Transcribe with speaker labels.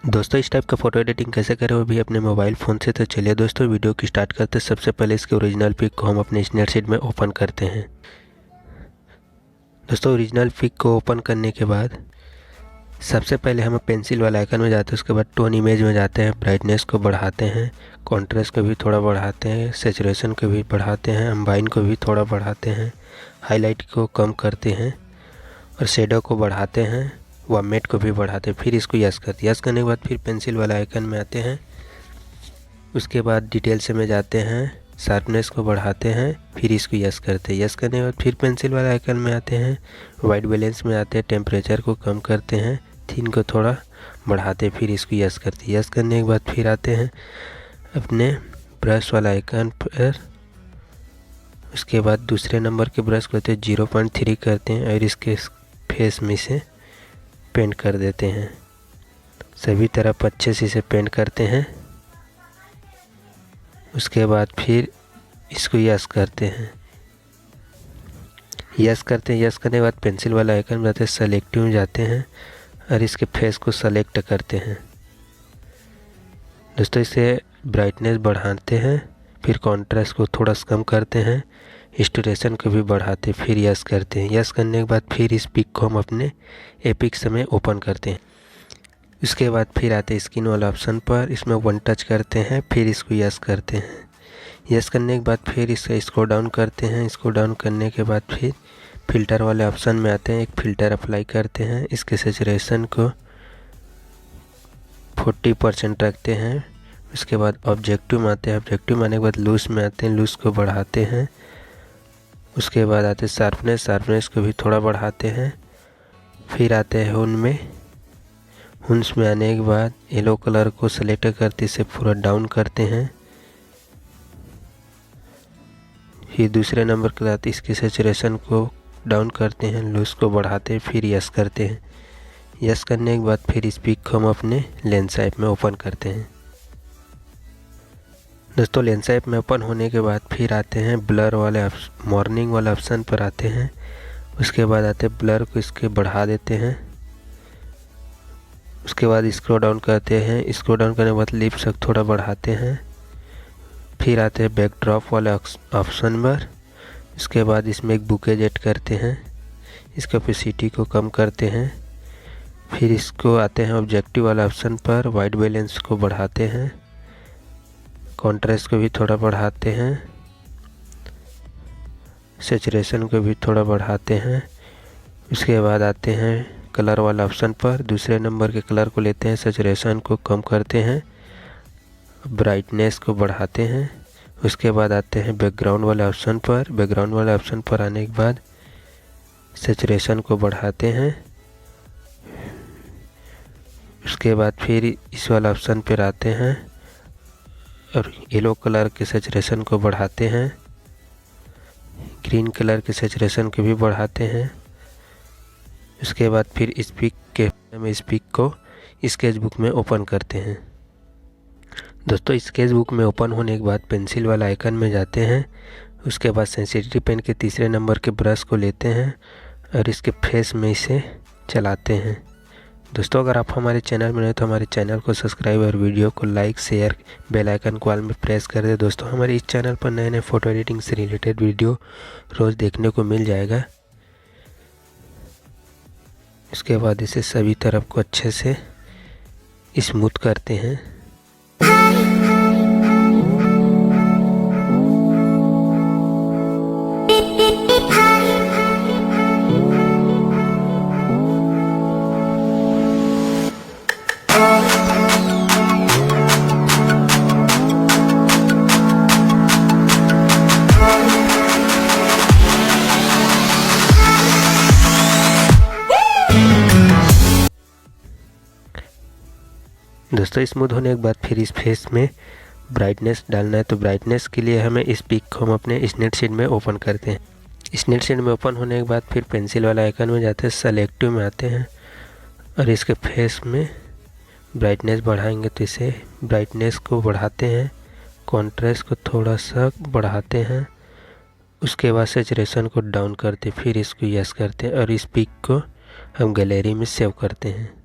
Speaker 1: दोस्तों इस टाइप का फ़ोटो एडिटिंग कैसे करें वो भी अपने मोबाइल फ़ोन से। तो चलिए दोस्तों वीडियो की स्टार्ट करते हैं। सबसे पहले इसके ओरिजिनल पिक को हम अपने स्नैपसीड में ओपन करते हैं। दोस्तों ओरिजिनल पिक को ओपन करने के बाद सबसे पहले हम पेंसिल वाला आइकन में जाते हैं। उसके बाद टोन इमेज में जाते हैं, ब्राइटनेस को बढ़ाते हैं, कॉन्ट्रास्ट को भी थोड़ा बढ़ाते हैं, सैचुरेशन को भी बढ़ाते हैं, अम्बाइन को भी थोड़ा बढ़ाते हैं, हाईलाइट को कम करते हैं और शेडो को बढ़ाते हैं, वार्मेट को भी बढ़ाते हैं। फिर इसको यस करते हैं। यस करने के बाद फिर पेंसिल वाला आइकन में आते हैं। उसके बाद डिटेल्स में जाते हैं, शार्पनेस को बढ़ाते हैं, फिर इसको यस करते हैं। यस करने के बाद फिर पेंसिल वाला आइकन में आते हैं, वाइट बैलेंस में आते हैं, टेम्परेचर को कम करते हैं, थिन को थोड़ा बढ़ाते हैं, फिर इसको यस करते हैं। यस करने के बाद फिर आते हैं अपने ब्रश वाला आइकन पर। उसके बाद दूसरे नंबर के ब्रश को लेते हैं, 0.3 करते हैं और इसके फेस में से पेंट कर देते हैं। सभी तरफ अच्छे से इसे पेंट करते हैं। उसके बाद फिर इसको यस करते हैं। यस करते हैं। यस करने के बाद पेंसिल वाला आइकन में जाते हैं, सेलेक्टिव में जाते हैं और इसके फेस को सेलेक्ट करते हैं। दोस्तों इसे ब्राइटनेस बढ़ाते हैं, फिर कॉन्ट्रास्ट को थोड़ा कम करते हैं, स्टोरेशन को भी बढ़ाते, फिर यस करते हैं। यस करने के बाद फिर इस पिक को हम अपने एपिक्स में ओपन करते हैं। उसके बाद फिर आते हैं स्किन वाला ऑप्शन पर, इसमें वन टच करते हैं, फिर इसको यस करते हैं। यस करने के बाद फिर इसको डाउन करते हैं। इसको डाउन करने के बाद फिर फिल्टर वाले ऑप्शन में आते हैं, एक फ़िल्टर अप्लाई करते हैं। इसके सैचुरेशन को 40% रखते हैं। उसके बाद ऑब्जेक्टिव में आते हैं। ऑब्जेक्टिव में आने के बाद लूज में आते हैं, लूज को बढ़ाते हैं। उसके बाद आते हैं शार्पनेस, शार्पनेस को भी थोड़ा बढ़ाते हैं। फिर आते हैं हुन में। हुन्स में आने के बाद येलो कलर को सेलेक्ट करते इसे पूरा डाउन करते हैं। फिर दूसरे नंबर के साथ इसकी सैचुरेशन को डाउन करते हैं, लूज को बढ़ाते हैं, फिर यस करते हैं। यस करने के बाद फिर इस पिक को हम अपने लेंस ऐप में ओपन करते हैं। दोस्तों लेंस ऐप में ओपन होने के बाद फिर आते हैं ब्लर वाले मॉर्निंग वाले ऑप्शन पर आते हैं। उसके बाद आते हैं ब्लर को इसके बढ़ा देते हैं। उसके बाद स्क्रॉल डाउन करते हैं। स्क्रॉल डाउन करने के बाद लिप्स को थोड़ा बढ़ाते हैं। फिर आते हैं बैकड्रॉप वाले ऑप्शन पर। उसके बाद इसमें एक बुकेज ऐड करते हैं, इसका ओपेसिटी को कम करते हैं। फिर इसको आते हैं ऑब्जेक्टिव वाला ऑप्शन पर, वाइट बैलेंस को बढ़ाते हैं, कॉन्ट्रास्ट को भी थोड़ा बढ़ाते हैं, सैचुरेशन को भी थोड़ा बढ़ाते हैं। उसके बाद आते हैं कलर वाला ऑप्शन पर, दूसरे नंबर के कलर को लेते हैं, सैचुरेशन को कम करते हैं, ब्राइटनेस को बढ़ाते हैं। उसके बाद आते हैं बैकग्राउंड वाले ऑप्शन पर। बैकग्राउंड वाले ऑप्शन पर आने के बाद सैचुरेशन को बढ़ाते हैं। उसके बाद फिर इस वाला ऑप्शन पर आते हैं और येलो कलर के सैचुरेशन को बढ़ाते हैं, ग्रीन कलर के सैचुरेशन को भी बढ़ाते हैं। उसके बाद फिर इस पिक को स्केच बुक में ओपन करते हैं। दोस्तों स्केच बुक में ओपन होने के बाद पेंसिल वाला आइकन में जाते हैं। उसके बाद सेंसिटिव पेन के तीसरे नंबर के ब्रश को लेते हैं और इसके फेस में इसे चलाते हैं। दोस्तों अगर आप हमारे चैनल में नए तो हमारे चैनल को सब्सक्राइब और वीडियो को लाइक शेयर बेल आइकन को ऑल में प्रेस कर दे। दोस्तों हमारे इस चैनल पर नए नए फ़ोटो एडिटिंग से रिलेटेड वीडियो रोज़ देखने को मिल जाएगा। उसके बाद इसे सभी तरफ को अच्छे से स्मूथ करते हैं। दोस्तों स्मूथ होने के बाद फिर इस फेस में ब्राइटनेस डालना है। तो ब्राइटनेस के लिए हमें इस पिक को हम अपने स्नैपसीड में ओपन करते हैं। स्नैपसीड में ओपन होने के बाद फिर पेंसिल वाला आइकन में जाते हैं, सेलेक्टिव में आते हैं और इसके फेस में ब्राइटनेस बढ़ाएंगे तो इसे ब्राइटनेस को बढ़ाते हैं, कॉन्ट्रास्ट को थोड़ा सा बढ़ाते हैं। उसके बाद सैचुरेशन को डाउन करते, फिर इसको यस करते हैं और इस पिक को हम गैलरी में सेव करते हैं।